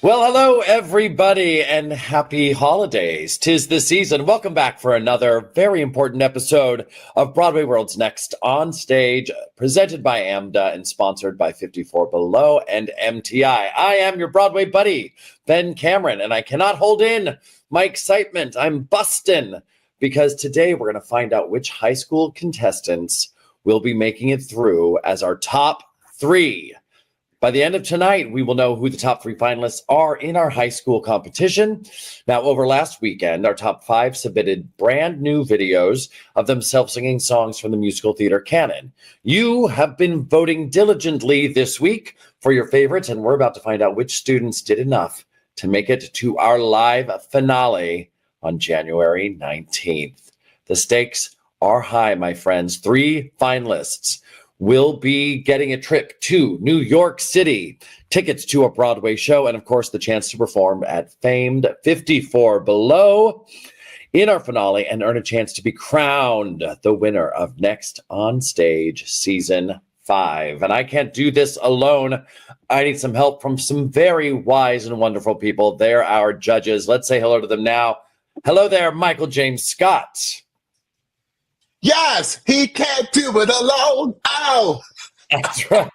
Well, hello, everybody, and happy holidays. 'Tis the season. Welcome back for another very important episode of Broadway World's Next on Stage, presented by AMDA and sponsored by 54 Below and MTI. I am your Broadway buddy, Ben Cameron, and I cannot hold in my excitement. I'm bustin' because today we're going to find out which high school contestants will be making it through as our top three. By the end of tonight, we will know who the top three finalists are in our high school competition. Now, over last weekend, our top five submitted brand new videos of themselves singing songs from the musical theater canon. You have been voting diligently this week for your favorites, and we're about to find out which students did enough to make it to our live finale on January 19th. The stakes are high, my friends. Three finalists will be getting a trip to New York City, tickets to a Broadway show, and of course, the chance to perform at famed 54 Below in our finale and earn a chance to be crowned the winner of Next on Stage Season 5. And I can't do this alone. I need some help from some very wise and wonderful people. They're our judges. Let's say hello to them now. Hello there, Michael James Scott. Yes, he can't do it alone. Oh, that's right.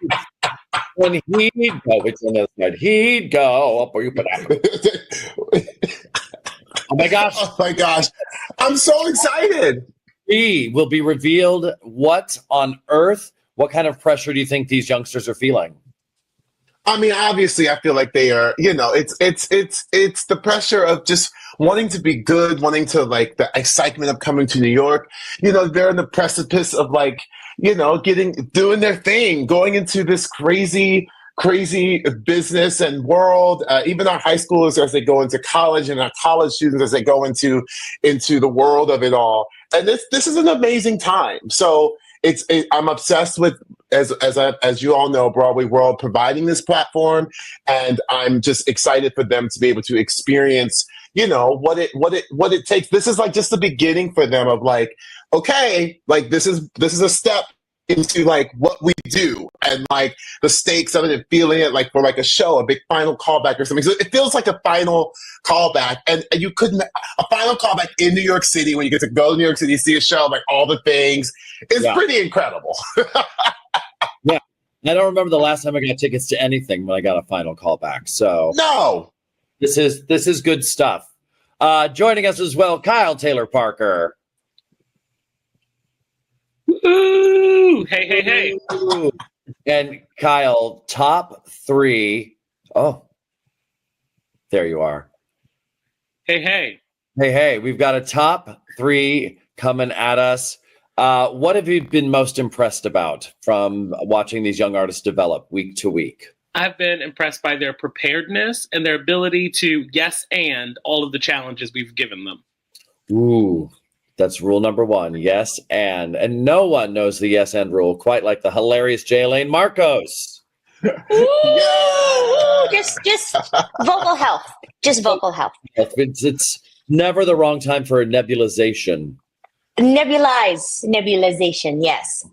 When he'd go, it's on the side. He'd go up or you put out. Oh my gosh. Oh my gosh. I'm so excited. He will be revealed. What on earth? What kind of pressure do you think these youngsters are feeling? I mean, obviously, I feel like they are, it's the pressure of just wanting to be good, wanting to like the excitement of coming to New York. They're in the precipice of doing their thing, going into this crazy business and world. Even our high schoolers as they go into college, and our college students as they go into the world of it all. And this is an amazing time. So I'm obsessed with, as you all know, Broadway World providing this platform, and I'm just excited for them to be able to experience, what it takes. This is like just the beginning for them of like, okay, like this is a step into like what we do and like the stakes of it and feeling it like for like a show, a big final callback or something. So it feels like a final callback, and you couldn't a final callback in New York City when you get to go to New York City, see a show, like all the things. It's pretty incredible. Yeah. I don't remember the last time I got tickets to anything when I got a final callback. So no, this is good stuff. Joining us as well, Kyle Taylor Parker. Ooh, hey. Ooh. And Kyle, top three. Oh, there you are. Hey. We've got a top three coming at us. What have you been most impressed about from watching these young artists develop week to week? I've been impressed by their preparedness and their ability to yes and all of the challenges we've given them. Ooh, that's rule number one. Yes and no one knows the yes and rule quite like the hilarious Jaylaine Marcos. Ooh, just vocal health. Just vocal health. It's never the wrong time for a nebulization. Nebulization, yes.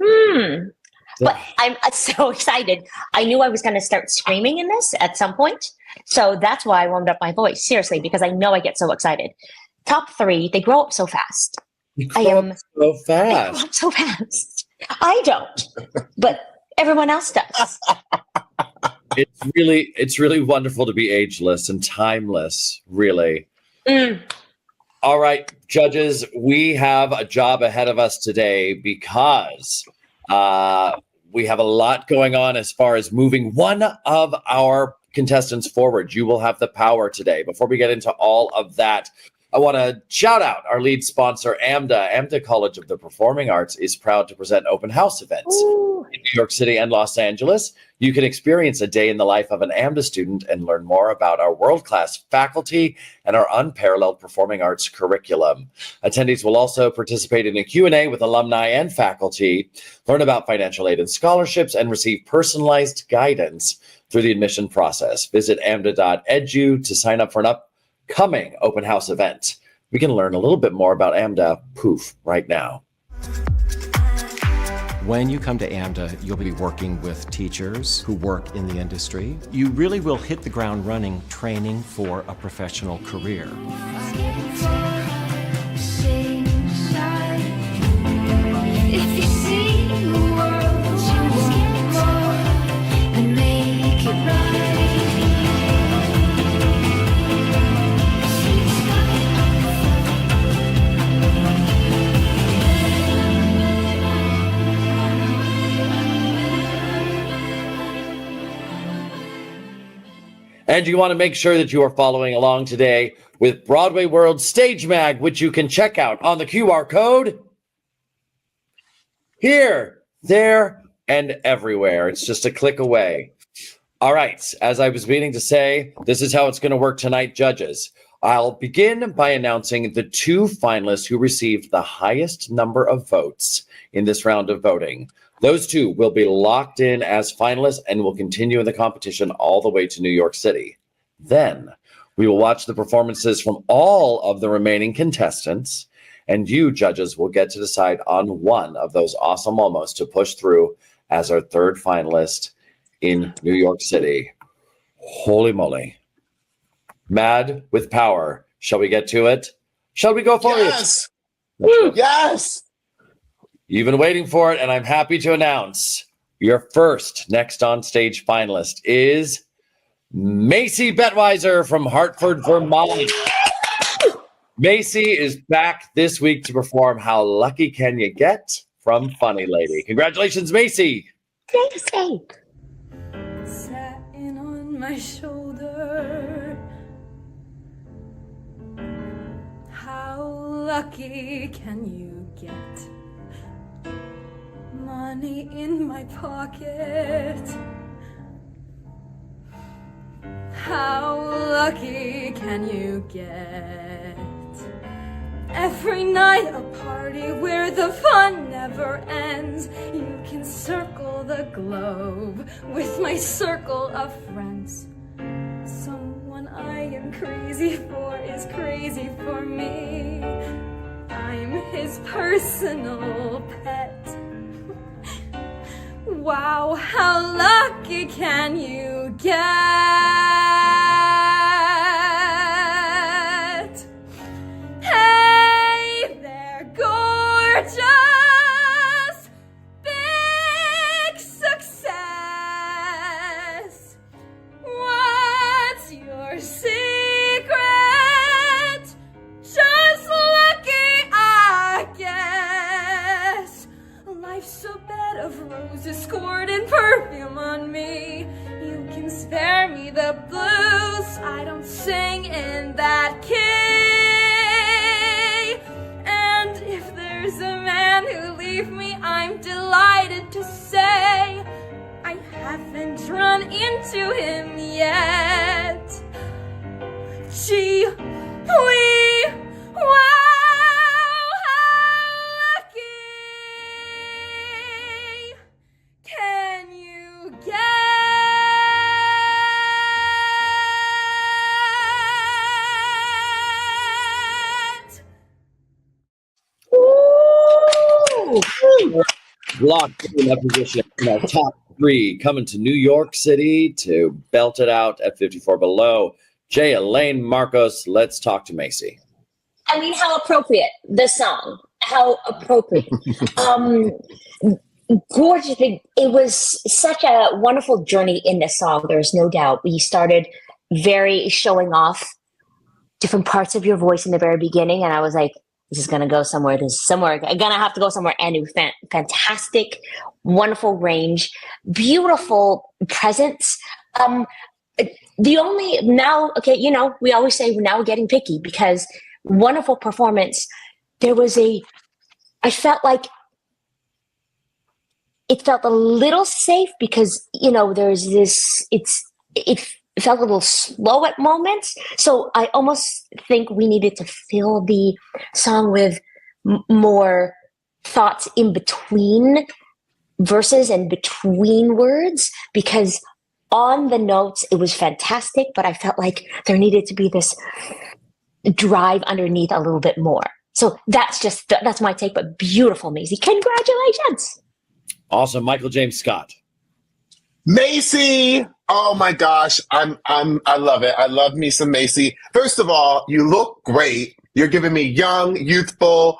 But I'm so excited. I knew I was going to start screaming in this at some point. So that's why I warmed up my voice, seriously, because I know I get so excited. Top three, they grow up so fast. They grow up so fast. I don't, but everyone else does. It's really wonderful to be ageless and timeless, really. All right, judges, we have a job ahead of us today because we have a lot going on as far as moving one of our contestants forward. You will have the power today. Before we get into all of that, I want to shout out our lead sponsor, AMDA. AMDA College of the Performing Arts is proud to present open house events in New York City and Los Angeles. You can experience a day in the life of an AMDA student and learn more about our world-class faculty and our unparalleled performing arts curriculum. Attendees will also participate in a Q&A with alumni and faculty, learn about financial aid and scholarships, and receive personalized guidance through the admission process. Visit amda.edu to sign up for an upcoming open house event. We can learn a little bit more about AMDA, right now. When you come to AMDA, you'll be working with teachers who work in the industry. You really will hit the ground running, training for a professional career. If you see the world you want more, and make it right. And you want to make sure that you are following along today with Broadway World Stage Mag, which you can check out on the QR code here, there, and everywhere. It's just a click away. All right, as I was meaning to say, this is how it's going to work tonight, judges. I'll begin by announcing the 2 finalists who received the highest number of votes in this round of voting. Those 2 will be locked in as finalists and will continue in the competition all the way to New York City. Then we will watch the performances from all of the remaining contestants, and you judges will get to decide on one of those awesome moments to push through as our 3rd finalist in New York City. Holy moly. Mad with power. Shall we get to it? Shall we go for it? Yes! Woo, yes! You've been waiting for it, and I'm happy to announce your first next on stage finalist is Macy Biser from Hartford, Vermont. Macy is back this week to perform How Lucky Can You Get from Funny Lady. Congratulations, Macy. Thanks. Satin on my shoulder. How lucky can you get? Money in my pocket. How lucky can you get? Every night a party where the fun never ends. You can circle the globe with my circle of friends. Someone I am crazy for is crazy for me. I'm his personal pet. Wow, how lucky can you get? Hey there, gorgeous, big success. What's your secret? Just lucky, I guess. Life's a bed of roses scored in perfume on me. You can spare me the blues. I don't sing in that key. And if there's a man who leave me, I'm delighted to say I haven't run into him yet. Gee, wee, wow. Can you get? Ooh. Locked in that position in our top 3, coming to New York City to belt it out at 54 below. Jay, Elaine, Marcos, let's talk to Macy. I mean, how appropriate, the song. How appropriate. Gorgeous. It was such a wonderful journey in the song. There's no doubt. We started very showing off different parts of your voice in the very beginning. And I was like, this is going to go somewhere. This is somewhere. I'm going to have to go somewhere. And fantastic, wonderful range, beautiful presence. The only now, okay, you know, we always say now we're getting picky because wonderful performance. There was I felt like it felt a little safe because, you know, there's this, it felt a little slow at moments. So I almost think we needed to fill the song with more thoughts in between verses and between words, because on the notes, it was fantastic, but I felt like there needed to be this drive underneath a little bit more. So that's my take, but beautiful, Macy. Congratulations. Awesome. Michael James Scott. Macy, oh my gosh, I love it. I love me some Macy. First of all, you look great. You're giving me young, youthful,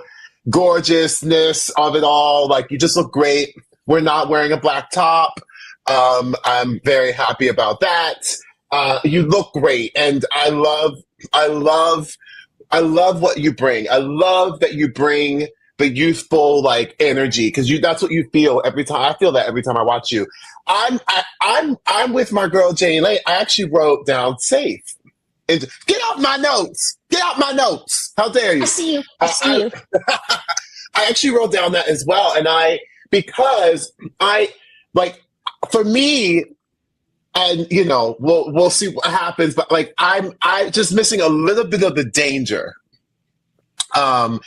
gorgeousness of it all. Like, you just look great. We're not wearing a black top. I'm very happy about that. You look great, and I love what you bring. I love that you bring the youthful like energy, because that's what you feel every time. I feel that every time I watch you. I'm with my girl Jane Lane. I actually wrote down safe. And get out my notes. Get out my notes. How dare you? I see you. I see you. I actually wrote down that as well, and because for me, and we'll see what happens, but like I'm just missing a little bit of the danger in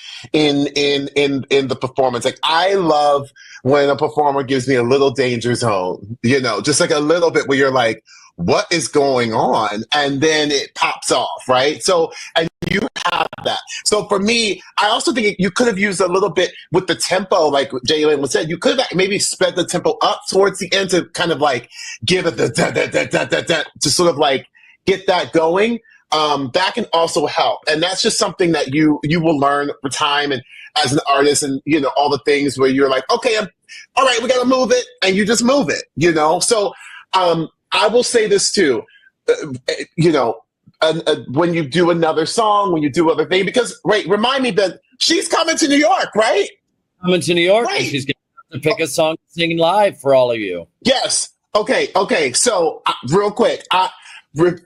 the performance. Like, I love when a performer gives me a little danger zone, just like a little bit where you're like, what is going on? And then it pops off, right? So, and you have that. So for me, I also think you could have used a little bit with the tempo, like Jalen said. You could have maybe sped the tempo up towards the end to kind of like give it the da-da-da-da-da-da, to sort of like get that going. That can also help. And that's just something that you will learn over time, and as an artist, and all the things where you're like, okay, all right, we got to move it, and you just move it, So I will say this too, when you do another song, when you do other thing, because remind me that she's coming to New York, right? Coming to New York, right. And she's going to pick a song to sing live for all of you. Yes. Okay. So real quick,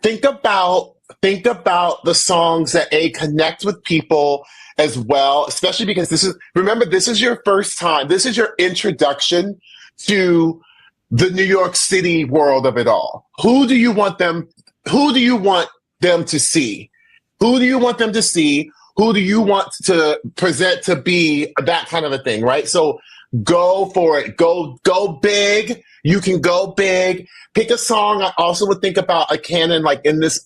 think about the songs that connect with people as well, especially because this is your first time. This is your introduction to the New York City world of it all. Who do you want them to see? Who do you want them to see? Who do you want to present to be that kind of a thing, right? So go for it. Go big. You can go big. Pick a song. I also would think about a canon like in this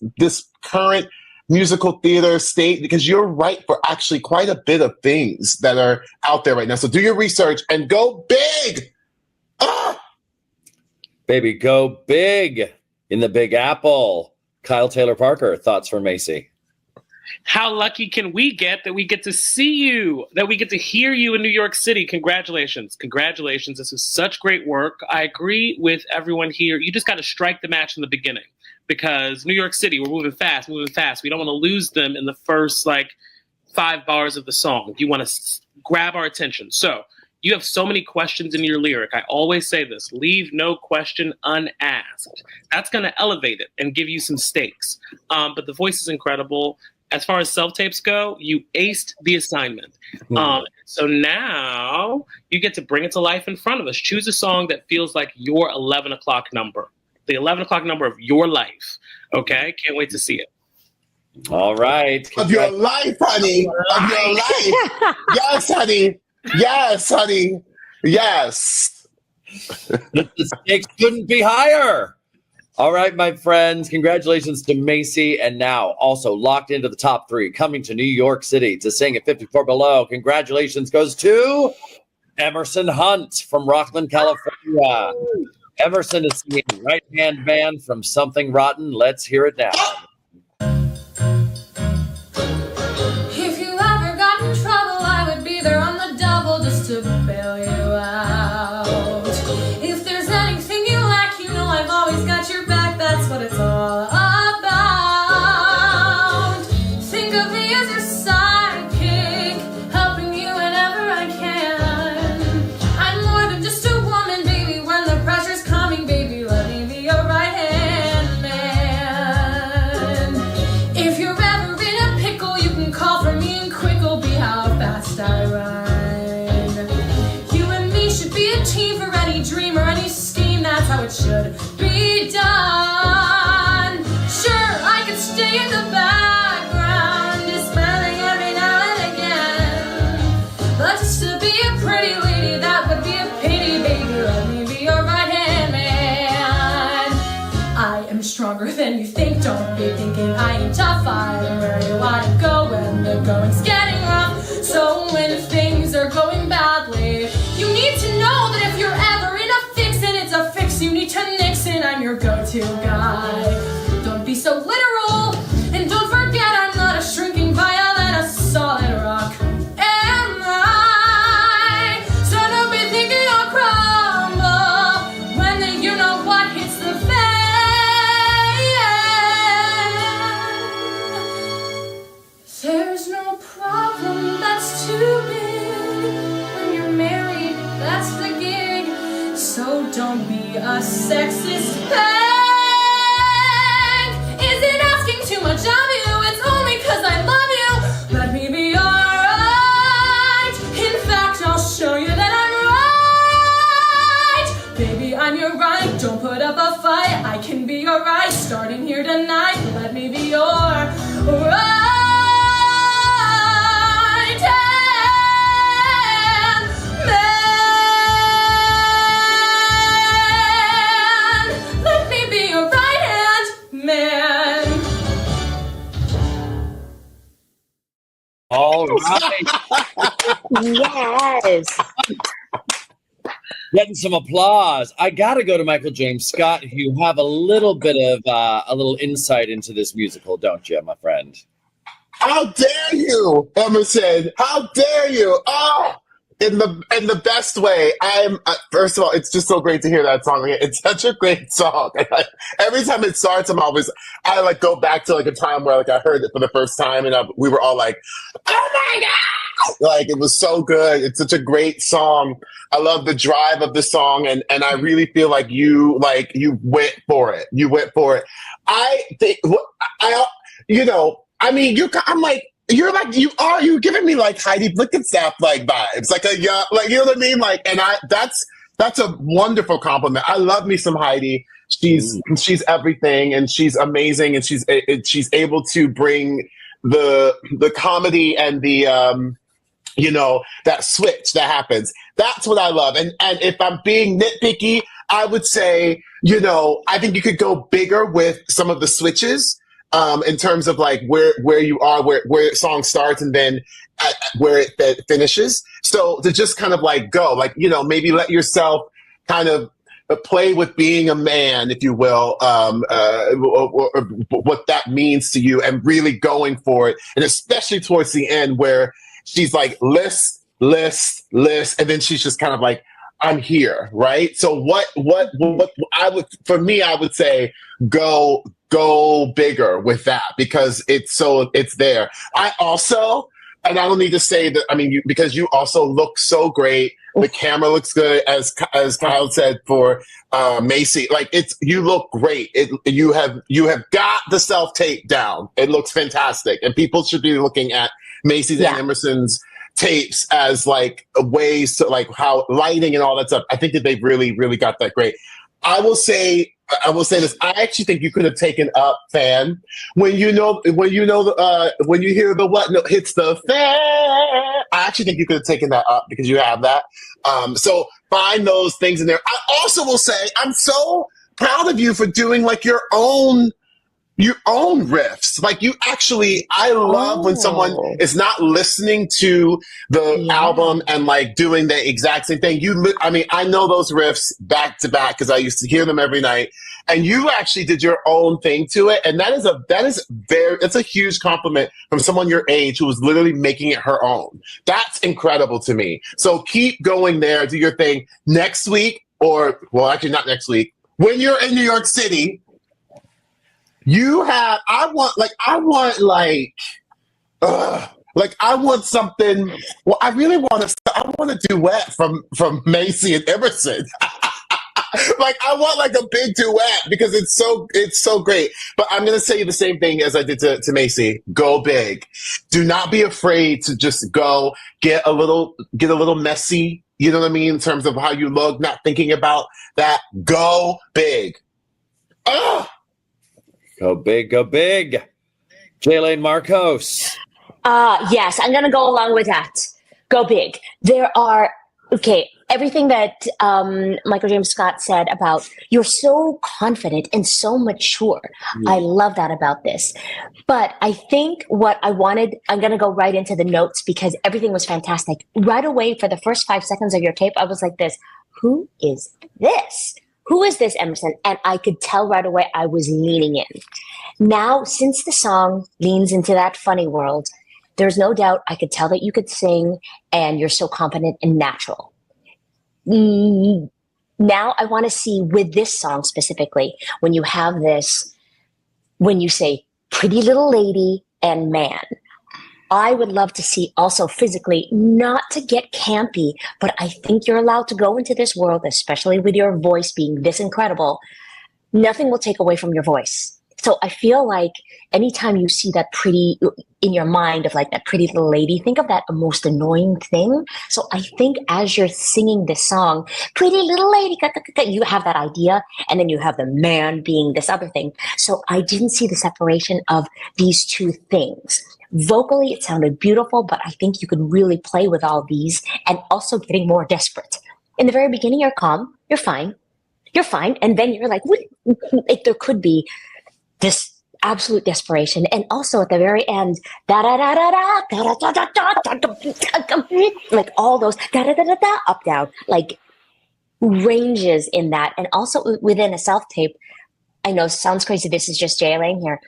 current musical theater state, because you're right for actually quite a bit of things that are out there right now. So do your research and go big. Baby, go big in the Big Apple. Kyle Taylor Parker, thoughts for Macy? How lucky can we get that we get to see you, that we get to hear you in New York City? Congratulations. Congratulations. This is such great work. I agree with everyone here. You just got to strike the match in the beginning, because New York City, we're moving fast. We don't want to lose them in the first 5 bars of the song. You want to grab our attention. So you have so many questions in your lyric. I always say this: leave no question unasked. That's going to elevate it and give you some stakes. But the voice is incredible. As far as self-tapes go, you aced the assignment. So now you get to bring it to life in front of us. Choose a song that feels like your 11 o'clock number, the 11 o'clock number of your life. Okay? Can't wait to see it. All right. Of your life, honey. Of your life. Yes, honey. Yes, honey. Yes. The stakes couldn't be higher. All right, my friends, congratulations to Macy. And now also locked into the top 3, coming to New York City to sing at 54 Below. Congratulations goes to Emerson Hunt from Rockland, California. Emerson is singing Right Hand Man from Something Rotten. Let's hear it now. If you ever got in trouble, I would be there on the double just to bail you out. If there's anything you lack, you know I've always got your back. That's what it's all about. Think of me as your sidekick, helping you whenever I can. I'm more than just a woman, baby. When the pressure's coming, baby, let me be your right-hand man. If you're ever in a pickle, you can call for me and quick will be how fast I run. You and me should be a team for any dream or any scheme. That's how it should be done. Sure, I could stay in the background, just smiling every now and again. But just to be a pretty lady, that would be a pity, baby. Let me be your right-hand man. be thinking I ain't tough. I know where you wanna go when the going's getting rough. So when things are going badly, you need to know that if you're ever in a fix and it's a fix you need to nix it, I'm your go-to guy. Don't be so literal, and don't forget I'm not a shrinking violet, a solid rock. Am I? So don't be thinking I'll crumble when the you know what hits the fan. There's no problem that's too big. When you're married, that's the gig. So don't be a sexist pig. Is it asking too much of you? It's only 'cause I love you. Let me be alright. In fact, I'll show you that I'm right. Baby, I'm your right. Don't put up a fight. I can be your right. Starting here tonight, let me be your right. All right. Yes. Getting some applause. I got to go to Michael James Scott. You have a little bit of a little insight into this musical, don't you, my friend? How dare you, Emerson? How dare you? Oh, in the best way. I'm first of all, it's just so great to hear that song again. It's such a great song. Every time it starts, I like go back to like a time where like I heard it for the first time, and we were all like, "Oh my god!" Like it was so good. It's such a great song. I love the drive of the song, and I really feel like you went for it. You went for it. I think I mean, you're giving me like Heidi Blickenstaff like vibes, like you know what I mean? Like, and that's a wonderful compliment. I love me some Heidi. She's everything, and she's amazing, and she's able to bring the comedy and the that switch that happens. That's what I love. And if I'm being nitpicky, I would say, I think you could go bigger with some of the switches. In terms of like where you are, where song starts and then where it finishes. So to just kind of like go, like, maybe let yourself kind of play with being a man, if you will, or what that means to you, and really going for it. And especially towards the end where she's like, list, and then she's just kind of like, I'm here, right? So what I would say go bigger with that, because it's there. I also, and I don't need to say that, I mean, because you also look so great. The camera looks good, as Kyle said for Macy. Like you look great. You have got the self-tape down. It looks fantastic, and people should be looking at Macy's and Emerson's tapes as like ways to like how lighting and all that stuff. I think that they've really, really got that great. I will say this. I actually think you could have taken up "Fan" when you hear the what note hits the fan. I actually think you could have taken that up because you have that. So find those things in there. I also will say I'm so proud of you for doing like your own riffs. Like I love when someone is not listening to the album and like doing the exact same thing. I know those riffs back to back because I used to hear them every night, and you actually did your own thing to it. And that's a huge compliment from someone your age who was literally making it her own. That's incredible to me. So keep going there, do your thing. Next week, or well, actually not next week, when you're in New York City, I want something. Well, I want a duet from Macy and Emerson. Like I want like a big duet because it's so great. But I'm gonna say the same thing as I did to Macy. Go big. Do not be afraid to just go get a little messy. You know what I mean? In terms of how you look, not thinking about that. Go big. Go big, go big. Jaylane Marcos. Yes, I'm going to go along with that. Go big. There are Okay, everything that Michael James Scott said about you're so confident and so mature. I love that about this. But I think what I wanted, I'm going to go right into the notes because everything was fantastic. Right away, for the first 5 seconds of your tape, I was like this, who is this? Who is this, Emerson? And I could tell right away I was leaning in. Now, since the song leans into that funny world, there's no doubt I could tell that you could sing and you're so confident and natural. Now I want to see with this song specifically, when you have this, when you say pretty little lady and man, I would love to see also physically, not to get campy, but I think you're allowed to go into this world, especially with your voice being this incredible. Nothing will take away from your voice. So I feel like anytime you see that pretty in your mind of like that pretty little lady, think of that most annoying thing. So I think as you're singing this song, pretty little lady, you have that idea, and then you have the man being this other thing. So I didn't see the separation of these two things. Vocally, it sounded beautiful, but I think you could really play with all these and also getting more desperate. In the very beginning, you're calm, you're fine. You're fine. And then you're like, there could be this absolute desperation. And also at the very end, like all those up, down, like ranges in that. And also within a self tape, I know sounds crazy. This is just Jay Lang here.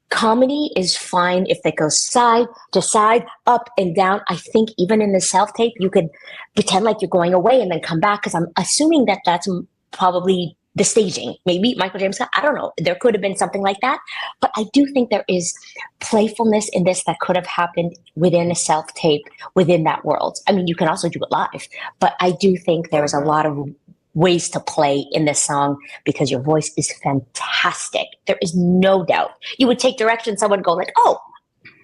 Comedy is fine if it goes side to side, up and down. I think even in the self tape, you could pretend like you're going away and then come back, because I'm assuming that that's probably the staging. Maybe Michael James Scott, I don't know. There could have been something like that. But I do think there is playfulness in this that could have happened within a self tape, within that world. I mean, you can also do it live, but I do think there is a lot of ways to play in this song because your voice is fantastic. There is no doubt. You would take direction, someone would go like, oh,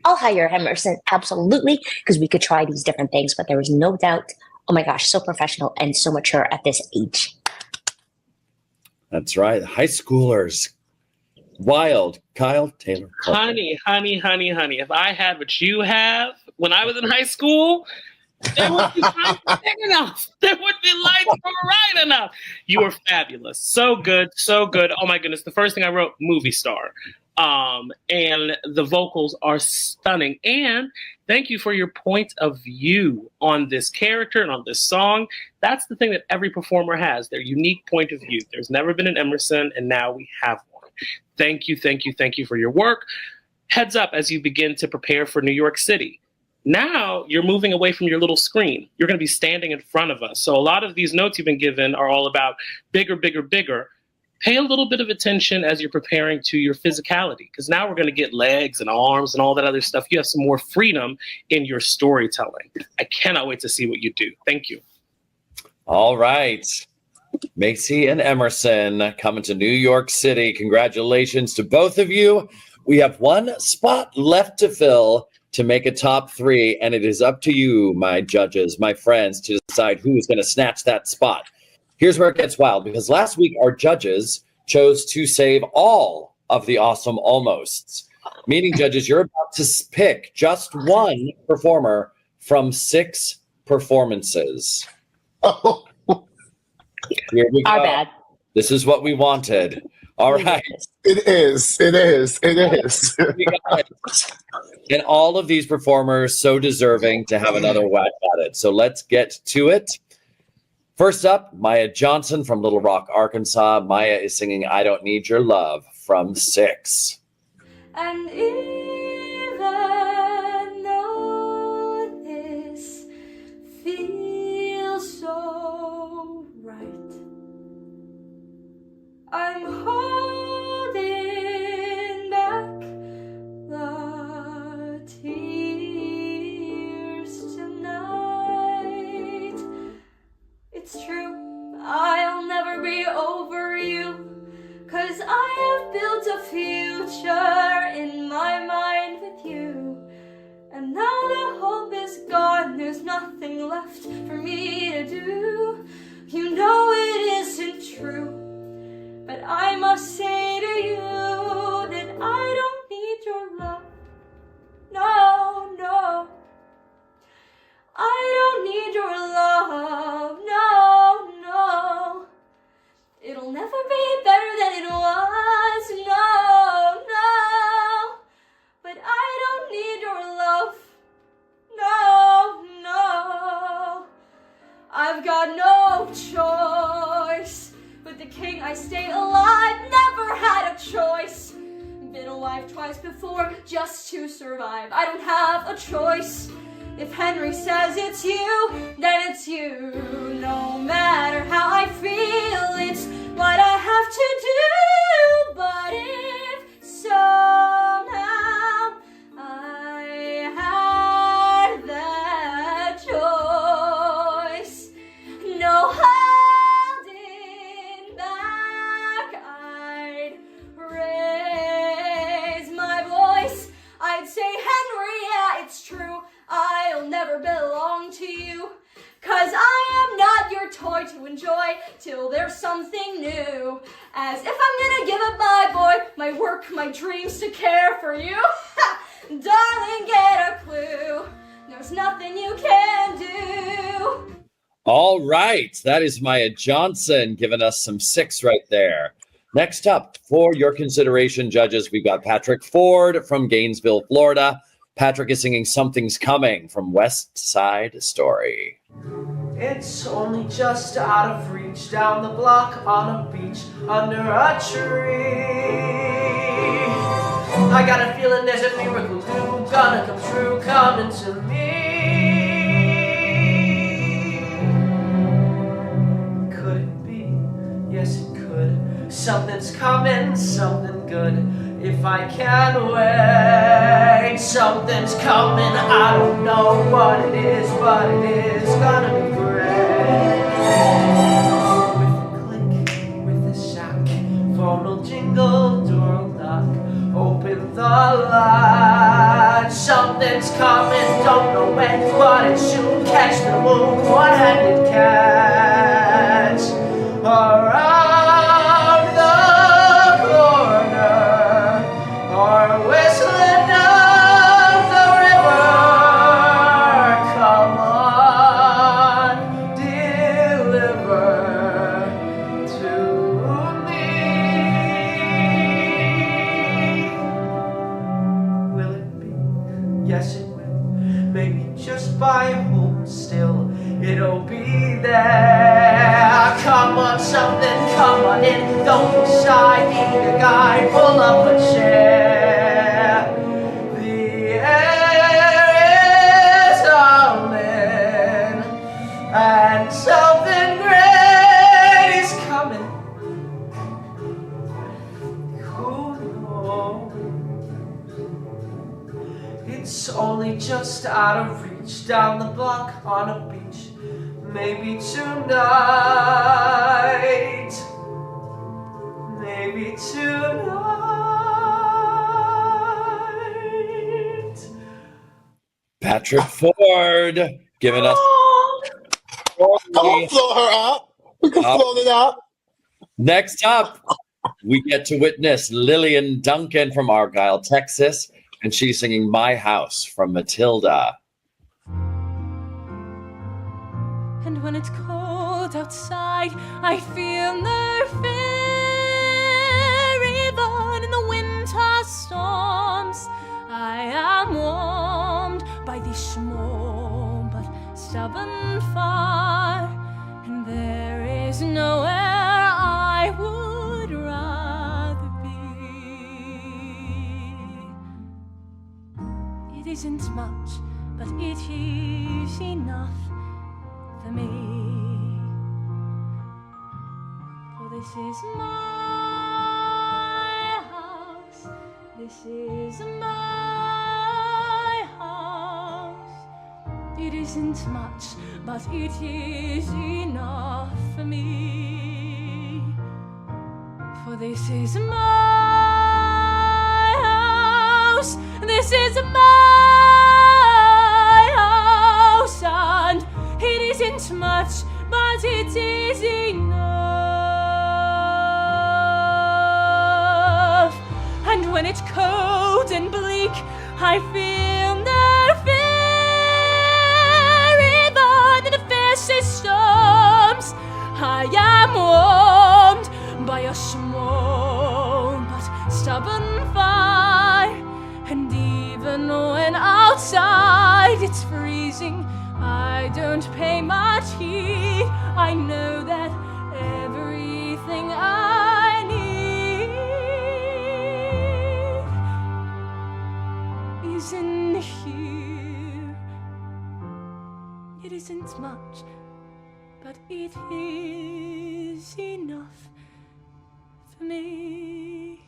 I'll hire Emerson. Absolutely, because we could try these different things, but there is no doubt. Oh my gosh, so professional and so mature at this age. That's right. High schoolers. Wild. Kyle Taylor. Honey. If I had what you have when I was in high school, there would be lights big enough. There would be lights bright enough. You were fabulous. So good. So good. Oh my goodness. The first thing I wrote, movie star. And the vocals are stunning. And thank you for your point of view on this character and on this song. That's the thing that every performer has, their unique point of view. There's never been an Emerson, and now we have one. Thank you for your work. Heads up as you begin to prepare for New York City. Now you're moving away from your little screen. You're going to be standing in front of us. So a lot of these notes you've been given are all about bigger, bigger, bigger. Pay a little bit of attention as you're preparing to your physicality, because now we're going to get legs and arms and all that other stuff. You have some more freedom in your storytelling. I cannot wait to see what you do. Thank you. All right. Macy and Emerson coming to New York City. Congratulations to both of you. We have one spot left to fill to make a top three, and it is up to you, my judges, my friends, to decide who is going to snatch that spot. Here's where it gets wild, because last week our judges chose to save all of the awesome almosts. Meaning, judges, you're about to pick just one performer from 6 performances. Oh, Here we go. Our bad. This is what we wanted. All right. it is. We got it. And all of these performers so deserving to have another whack at it. So let's get to it. First up, Maya Johnson from Little Rock, Arkansas. Maya is singing I Don't Need Your Love from 6. And even though this feels so right, I'm holding back the tears tonight. It's true, I'll never be over you, 'cause I have built a future in my mind with you. And now the hope is gone, there's nothing left for me to do. You know it isn't true, but I must say to you that I don't need your love. No, I don't need your I stay alive, never had a choice. Been alive twice before just to survive. I don't have a choice. If Henry says it's you, then it's you. No matter how I feel, it's what I have to do. But if somehow I had that choice, no holding back, I'd raise my voice. I'd say, Henry, yeah, it's true. I'll never belong to you, 'cause I am not your toy to enjoy till there's something new. As if I'm gonna give up my boy, my work, my dreams to care for you. Darling, get a clue. There's nothing you can do. All right. That is Maya Johnson giving us some 6 right there. Next up, for your consideration, judges, we've got Patrick Ford from Gainesville, Florida. Patrick is singing Something's Coming from West Side Story. It's only just out of reach, down the block on a beach under a tree. I got a feeling there's a miracle due, gonna come true, coming to me. Could it be? Yes, it could. Something's coming, something good. If I can wait, something's coming. I don't know what it is, but it is gonna be great. With a click, with a shock, phone will jingle, door will knock. Open the light. Something's coming, don't know when, but it should catch the moon, one-handed catch. Around the corner, or whistling down the river. Come on, deliver to me. Will it be? Yes, it will. Maybe just by holding still, it'll be there. Come on, something, come on in. Don't be shy, need a guy, pull up a chair. The air is humming, and something great is coming. Who knows? It's only just out of reach, down the block on a beach. Maybe tonight, maybe tonight. Patrick Ford giving us. I won't float her up. We can float it up. Next up, we get to witness Lillian Duncan from Argyle, Texas, and she's singing My House from Matilda. And when it's cold outside, I feel no fear. Even in the winter storms, I am warmed by the small but stubborn fire. And there is nowhere I would rather be. It isn't much, but it is enough for me, for this is my house, this is my house. It isn't much, but it is enough for me, for this is my house, this is my house, and it isn't much, but it is enough. And when it's cold and bleak, I feel no fear. Even in the fiercest storms, I am warmed by a small but stubborn fire. And even when outside it's freezing, I don't pay much heed. I know that everything I It isn't much, but it is enough for me.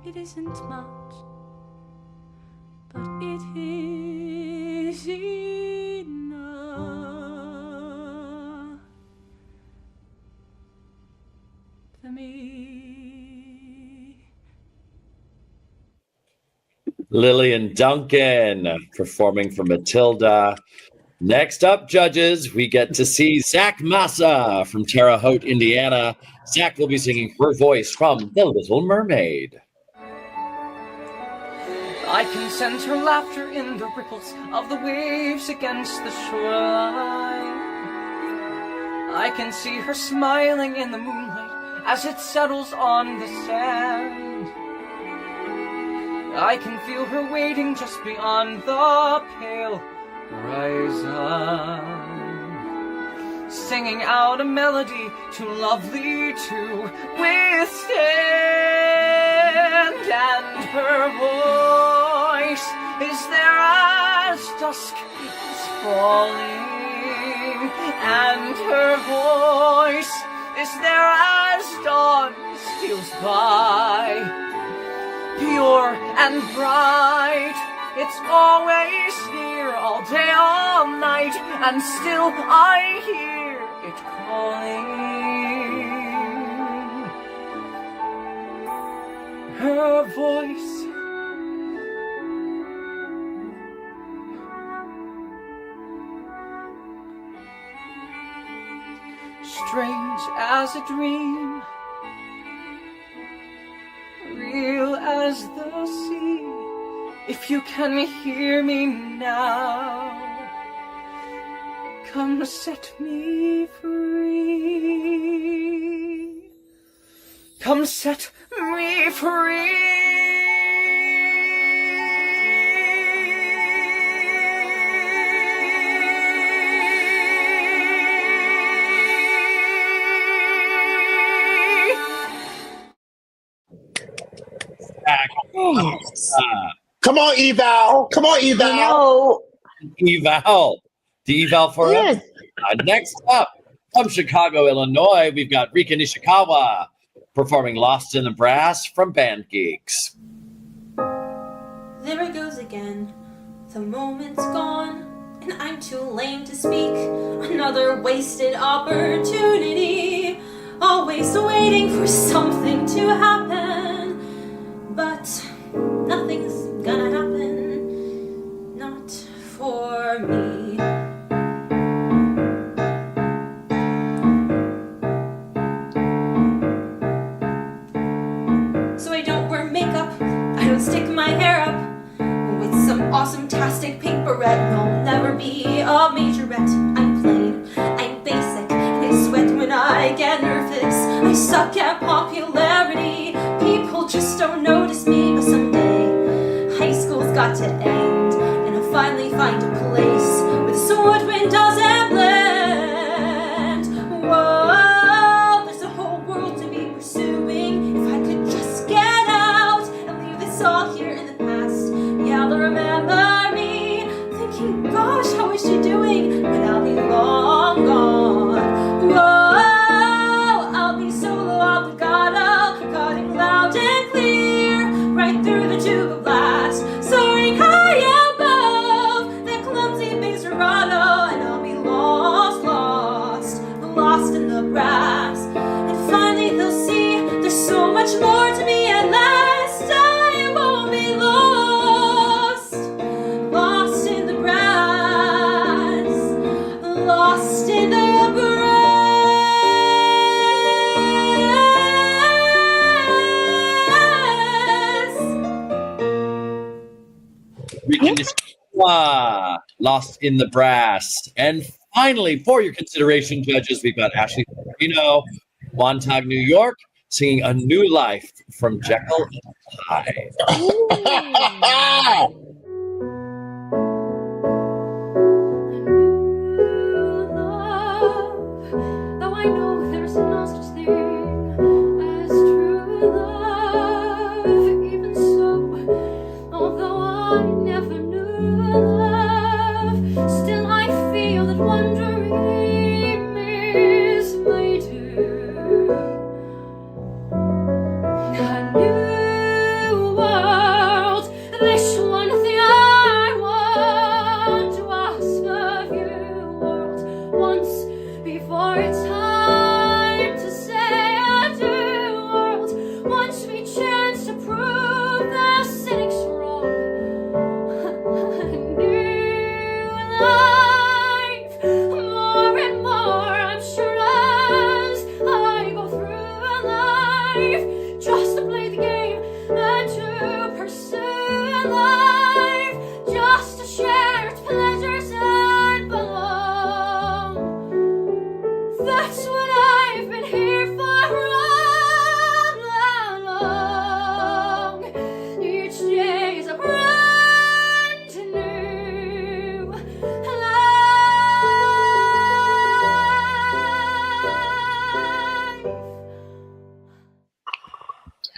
It isn't much, but it is enough for me. Lillian Duncan performing for Matilda. Next up, judges, we get to see Zach Massa from Terre Haute, Indiana. Zach will be singing her voice from The Little Mermaid. I can sense her laughter in the ripples of the waves against the shoreline. I can see her smiling in the moonlight as it settles on the sand. I can feel her waiting just beyond the pale horizon, singing out a melody too lovely to withstand. And her voice is there as dusk is falling, and her voice is there as dawn steals by, pure and bright. It's always near, all day, all night, and still I hear it calling. Her voice strange as a dream, real as the sea. If you can hear me now, come set me free. Come set me free. Come on, Eval. Come on, Eval. No. Eval. The eval for Yes. us. Next up, from Chicago, Illinois, we've got Rika Nishikawa performing Lost in the Brass from Band Geeks. There it goes again. The moment's gone, and I'm too lame to speak. Another wasted opportunity. Always waiting for something to happen. But nothing's gonna happen. Not for me. So I don't wear makeup. I don't stick my hair up with some awesome-tastic pink beret. No, never be a majorette. I'm plain, I'm basic, and I sweat when I get nervous. I suck at popularity. People just don't notice me. But someday, high school's got to end, and I'll finally find a place where the sword wind doesn't blend. Whoa, there's a whole world to be pursuing. If I could just get out and leave this all here in the past, yeah, they'll remember me, thinking, gosh, how is she doing? But I'll be long gone. Whoa, I'll be solo, I'll be legato, cutting loud and clear, right through the tuba blast, soaring high above that clumsy bass vibrato, and I'll be lost, lost in the brass. And finally they'll see there's so much more to me at last. I won't be lost, lost in the brass, lost in the brass. Rika Nishikawa, Lost in the Brass. And finally, for your consideration, judges, we've got Ashley Reno, Montauk, New York, singing A New Life from Jekyll and Hyde. Though I know there's no such thing as true love, even so, although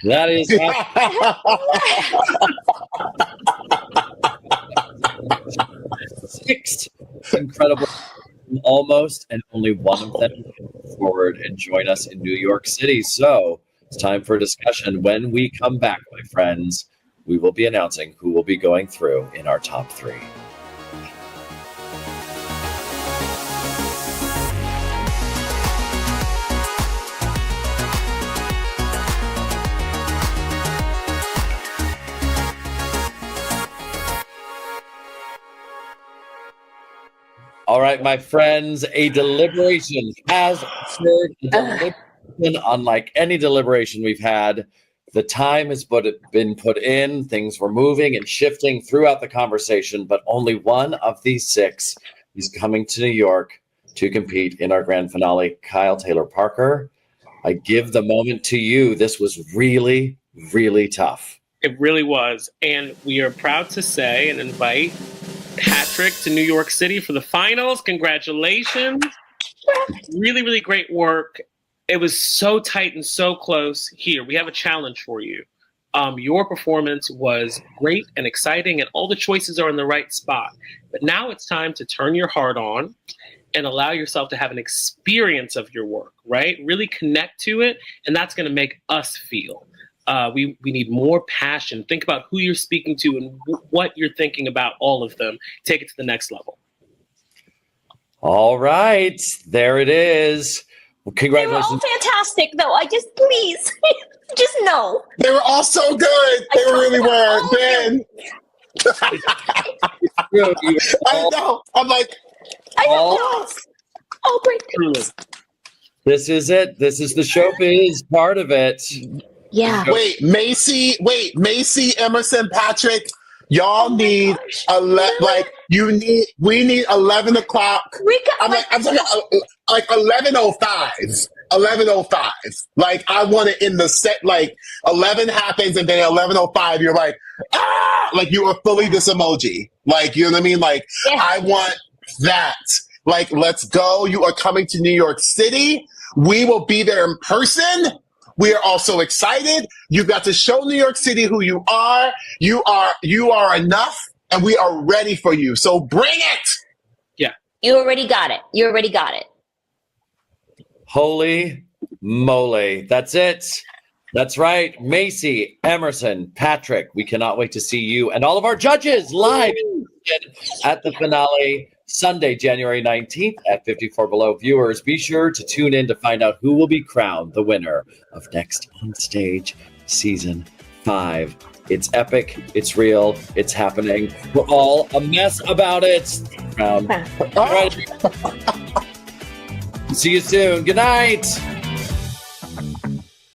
That is six incredible, almost, and only one of them can move forward and join us in New York City. So it's time for a discussion. When we come back, my friends, we will be announcing who will be going through in our top three. All right, my friends, a deliberation has occurred. A deliberation unlike any deliberation we've had. The time has been put in. Things were moving and shifting throughout the conversation, but only one of these six is coming to New York to compete in our grand finale. Kyle Taylor Parker, I give the moment to you. This was really, really tough. It really was. And we are proud to say and invite Patrick to New York City for the finals. Congratulations. Really, really great work. It was so tight and so close. Here, we have a challenge for you. Your performance was great and exciting, and all the choices are in the right spot. But now it's time to turn your heart on and allow yourself to have an experience of your work, right? Really connect to it, and that's going to make us feel. We need more passion. Think about who you're speaking to and what you're thinking about all of them. Take it to the next level. All right, there it is. Well, They were all congratulations. fantastic, though. I just, please, just know. They were all so good. They really were. Ben, I know. I'm like, I All- know. Oh, great. Truly. This is it. This is the showbiz part of it. Yeah. wait, Macy, Emerson, Patrick, y'all need we need 11 o'clock. I'm talking like 11:05. 11:05. Like I want it in the set. Like 11 happens and then 11:05 you're like like you are fully this emoji. Like you know what I mean? Like Yeah. I want that. Like let's go. You are coming to New York City. We will be there in person. We are also excited. You've got to show New York City who you are. You are enough, and we are ready for you. So bring it. You already got it. You already got it. Holy moly. That's it. That's right. Macy, Emerson, Patrick, we cannot wait to see you and all of our judges live at the finale Sunday, January 19th at 54 Below. Viewers, be sure to tune in to find out who will be crowned the winner of Next on Stage Season 5. It's epic. It's real. It's happening. We're all a mess about it. All right. See you soon. Good night.